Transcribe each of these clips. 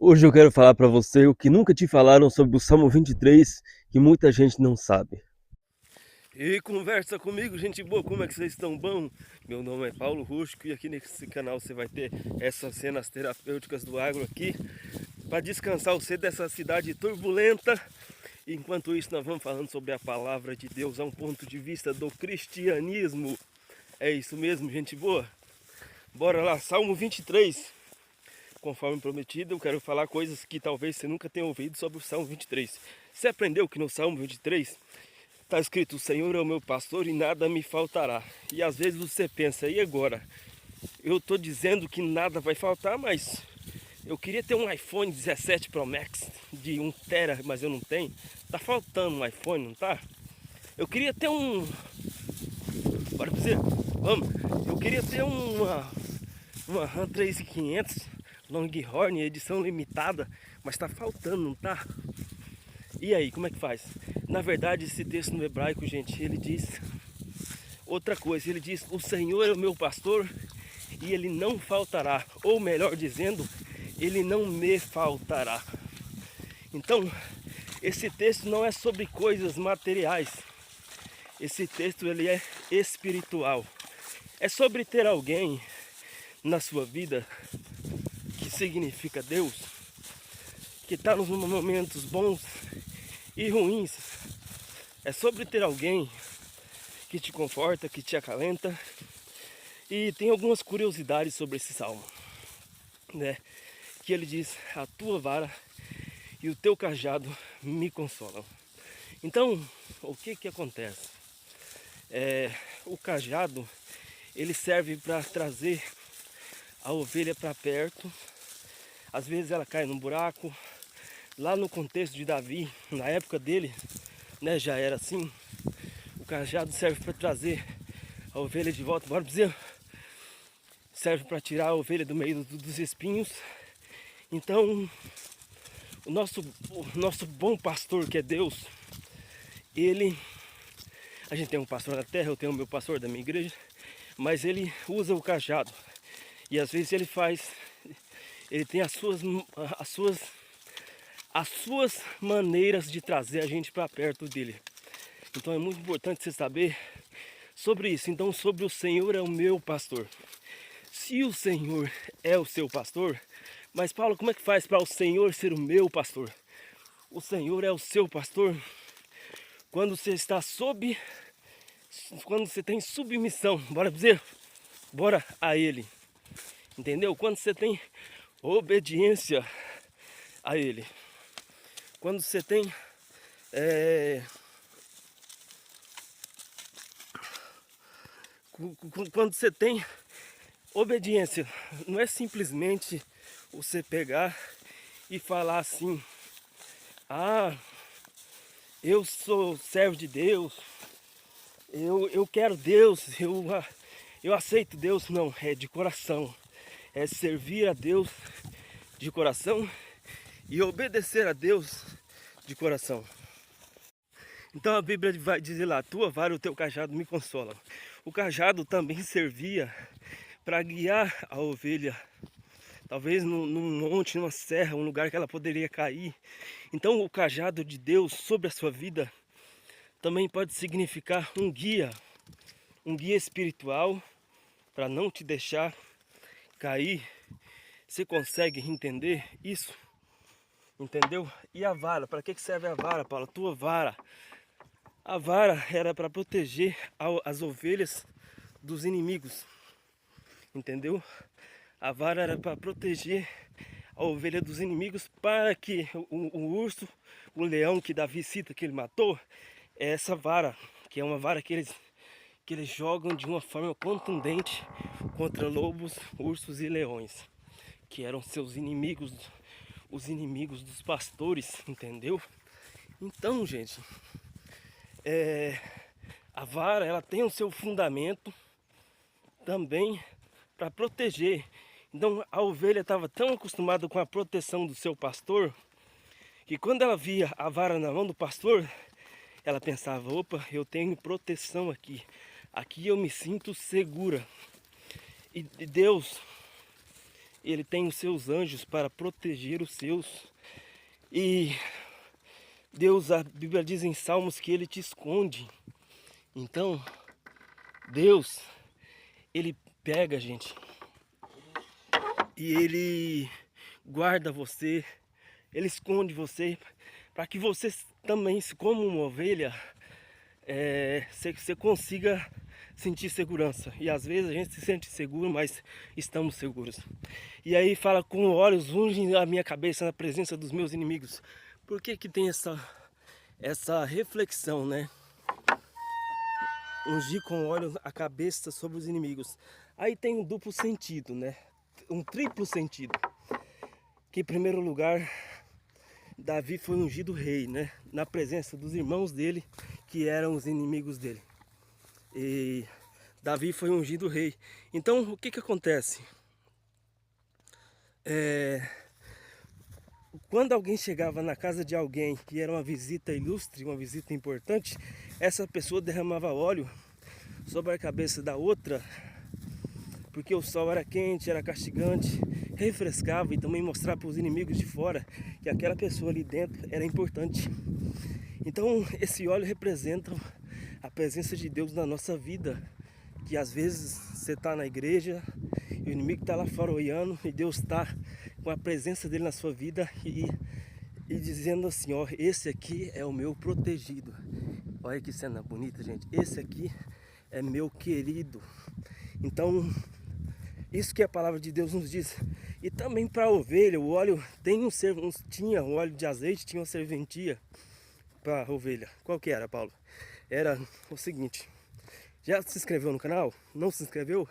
Hoje eu quero falar para você o que nunca te falaram sobre o Salmo 23, que muita gente não sabe. E conversa comigo, gente boa, como é que vocês estão bom? Meu nome é Paulo Rusco e aqui nesse canal você vai ter essas cenas terapêuticas do agro aqui para descansar você dessa cidade turbulenta. Enquanto isso, nós vamos falando sobre a palavra de Deus a um ponto de vista do cristianismo. É isso mesmo, gente boa? Bora lá, Salmo 23. Conforme prometido, eu quero falar coisas que talvez você nunca tenha ouvido sobre o Salmo 23. Você aprendeu que no Salmo 23 está escrito: o Senhor é o meu pastor e nada me faltará. E às vezes você pensa: e agora? Eu estou dizendo que nada vai faltar, mas eu queria ter um iPhone 17 Pro Max de 1 TB, mas eu não tenho. Tá faltando um iPhone, não tá? Eu queria ter um... Bora pra você? Vamos! Eu queria ter uma RAM 3500 Longhorn, edição limitada, mas tá faltando, não tá? E aí, como é que faz? Na verdade, esse texto no hebraico, gente, ele diz outra coisa. Ele diz: o Senhor é o meu pastor e ele não faltará. Ou melhor dizendo, ele não me faltará. Então, esse texto não é sobre coisas materiais. Esse texto ele é espiritual. É sobre ter alguém na sua vida que significa Deus, que está nos momentos bons e ruins. É sobre ter alguém que te conforta, que te acalenta. E tem algumas curiosidades sobre esse salmo, né? Que ele diz: a tua vara e o teu cajado me consolam. Então, o que que acontece? O cajado, ele serve para trazer a ovelha para perto. Às vezes ela cai num buraco. Lá no contexto de Davi, na época dele, né, já era assim. O cajado serve para trazer a ovelha de volta. Bora dizer, serve para tirar a ovelha do meio dos espinhos. Então, o nosso bom pastor, que é Deus, ele... A gente tem um pastor na terra, eu tenho o meu pastor da minha igreja, mas ele usa o cajado. E às vezes ele tem as suas maneiras de trazer a gente para perto dele. Então é muito importante você saber sobre isso. Então, sobre o Senhor é o meu pastor. Se o Senhor é o seu pastor, mas Paulo, como é que faz para o Senhor ser o meu pastor? O Senhor é o seu pastor quando você está quando você tem submissão, bora dizer, bora a Ele, entendeu? Quando você tem obediência a Ele, quando você tem quando você tem obediência, não é simplesmente você pegar e falar assim: ah, eu sou servo de Deus, eu quero Deus, eu aceito Deus. Não, é de coração. É servir a Deus de coração e obedecer a Deus de coração. Então a Bíblia vai dizer lá: tua vara e o teu cajado me consolam. O cajado também servia para guiar a ovelha, talvez num monte, numa serra, um lugar que ela poderia cair. Então o cajado de Deus sobre a sua vida também pode significar um guia espiritual para não te deixar cair. Você consegue entender isso? Entendeu? E a vara, para que serve a vara, Paulo? A tua vara. A vara era para proteger as ovelhas dos inimigos. Entendeu? A vara era para proteger a ovelha dos inimigos, para que o urso, o leão que Davi cita que ele matou, é essa vara, que é uma vara que eles jogam de uma forma contundente contra lobos, ursos e leões, que eram seus inimigos, os inimigos dos pastores, entendeu? Então, gente, a vara, ela tem o seu fundamento também para proteger. Então a ovelha estava tão acostumada com a proteção do seu pastor, que quando ela via a vara na mão do pastor, ela pensava: opa, eu tenho proteção aqui, aqui eu me sinto segura. E Deus, Ele tem os seus anjos para proteger os seus. E Deus, a Bíblia diz em Salmos que Ele te esconde. Então, Deus, Ele pega, gente, e Ele guarda você, Ele esconde você, para que você também, como uma ovelha, você consiga sentir segurança. E às vezes a gente se sente seguro, mas estamos seguros. E aí fala, com olhos ungem a minha cabeça na presença dos meus inimigos. Por que que tem essa reflexão, né? Ungir com óleo a cabeça sobre os inimigos. Aí tem um duplo sentido, né? Um triplo sentido. Que em primeiro lugar, Davi foi ungido rei, né? Na presença dos irmãos dele, que eram os inimigos dele. E Davi foi ungido rei. Então, o que que acontece? Quando alguém chegava na casa de alguém que era uma visita ilustre, uma visita importante, essa pessoa derramava óleo sobre a cabeça da outra, porque o sol era quente, era castigante, refrescava e também mostrava para os inimigos de fora que aquela pessoa ali dentro era importante. Então esse óleo representa a presença de Deus na nossa vida, que às vezes você está na igreja e o inimigo está lá fora olhando e Deus está com a presença dele na sua vida e dizendo assim, ó, esse aqui é o meu protegido. Olha que cena bonita, gente. Esse aqui é meu querido. Então, isso que a palavra de Deus nos diz. E também para a ovelha, o óleo tinha um óleo de azeite, tinha uma serventia para a ovelha. Qual que era, Paulo? Era o seguinte: já se inscreveu no canal? Não se inscreveu?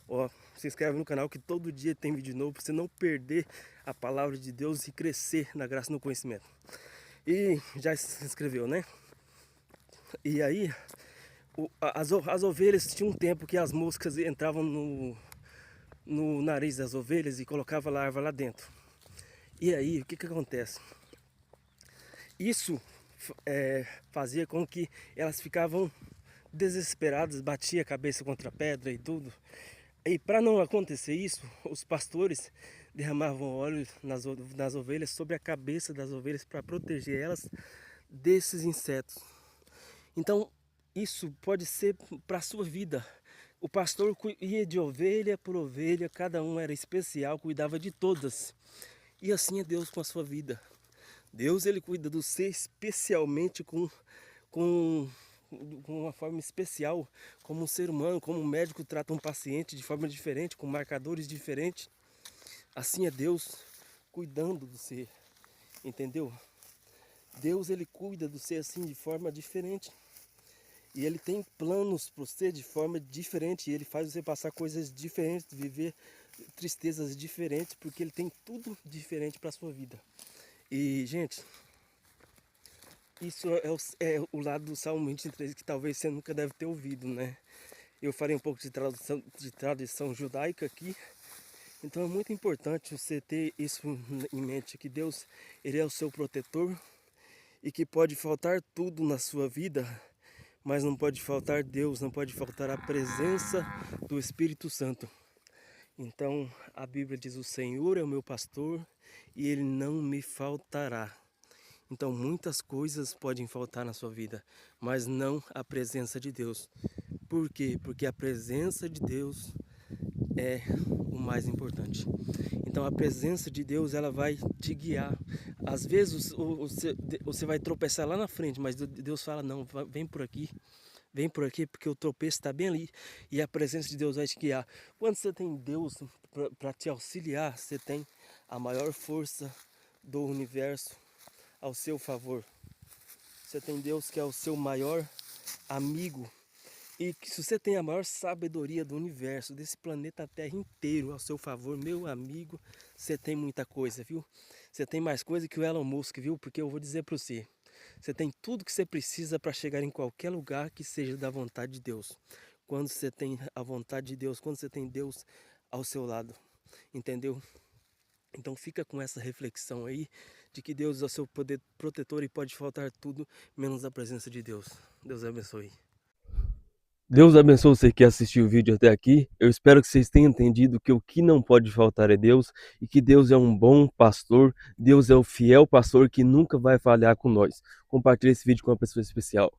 Ó, se inscreve no canal que todo dia tem vídeo novo para você não perder a palavra de Deus e crescer na graça e no conhecimento. E já se inscreveu, né? E aí, as ovelhas tinham um tempo que as moscas entravam no nariz das ovelhas e colocava larva lá dentro. E aí, o que que acontece? Isso fazia com que elas ficavam desesperadas, batia a cabeça contra a pedra e tudo. E para não acontecer isso, os pastores derramavam óleo nas ovelhas, sobre a cabeça das ovelhas, para proteger elas desses insetos. Então, isso pode ser para a sua vida. O pastor ia de ovelha por ovelha, cada um era especial, cuidava de todas. E assim é Deus com a sua vida. Deus, ele cuida do ser especialmente com uma forma especial, como um ser humano, como um médico trata um paciente de forma diferente, com marcadores diferentes. Assim é Deus cuidando do ser, entendeu? Deus, ele cuida do ser assim de forma diferente. E ele tem planos para você de forma diferente. E ele faz você passar coisas diferentes, viver tristezas diferentes, porque ele tem tudo diferente para a sua vida. E, gente, isso é o lado do Salmo 23 que talvez você nunca deve ter ouvido, né? Eu farei um pouco de tradição judaica aqui. Então é muito importante você ter isso em mente, que Deus, ele é o seu protetor e que pode faltar tudo na sua vida, mas não pode faltar Deus, não pode faltar a presença do Espírito Santo. Então a Bíblia diz, o Senhor é o meu pastor e ele não me faltará. Então muitas coisas podem faltar na sua vida, mas não a presença de Deus. Por quê? Porque a presença de Deus é o mais importante. Então a presença de Deus, ela vai te guiar. Às vezes você vai tropeçar lá na frente, mas Deus fala, não, vem por aqui. Vem por aqui porque o tropeço está bem ali e a presença de Deus vai te guiar. Quando você tem Deus para te auxiliar, você tem a maior força do universo ao seu favor. Você tem Deus que é o seu maior amigo. E que se você tem a maior sabedoria do universo, desse planeta Terra inteiro ao seu favor, meu amigo, você tem muita coisa, viu? Você tem mais coisa que o Elon Musk, viu? Porque eu vou dizer para você, você tem tudo que você precisa para chegar em qualquer lugar que seja da vontade de Deus. Quando você tem a vontade de Deus, quando você tem Deus ao seu lado, entendeu? Então fica com essa reflexão aí, de que Deus é o seu poder protetor e pode faltar tudo, menos a presença de Deus. Deus abençoe. Deus abençoe você que assistiu o vídeo até aqui. Eu espero que vocês tenham entendido que o que não pode faltar é Deus e que Deus é um bom pastor. Deus é o fiel pastor que nunca vai falhar com nós. Compartilhe esse vídeo com uma pessoa especial.